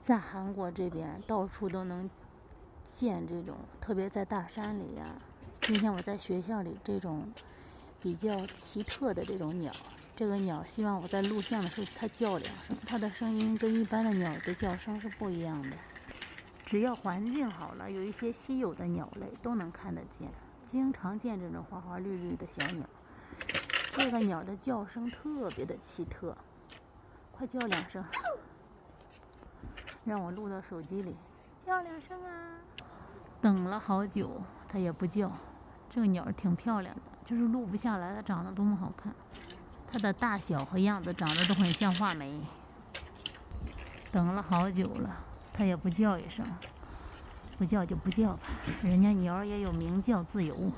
在韩国这边，到处都能见这种，特别在大山里呀。今天我在学校里，这种比较奇特的这种鸟，这个鸟希望我在录像的时候它叫2声，它的声音跟一般的鸟的叫声是不一样的。只要环境好了，有一些稀有的鸟类都能看得见，经常见这种花花绿绿的小鸟。这个鸟的叫声特别的奇特，快叫2声，让我录到手机里，叫2声啊！等了好久，它也不叫。这个鸟挺漂亮的，就是录不下来它长得多么好看。它的大小和样子长得都很像画眉。等了好久了，它也不叫一声，不叫就不叫吧，人家鸟也有鸣叫自由。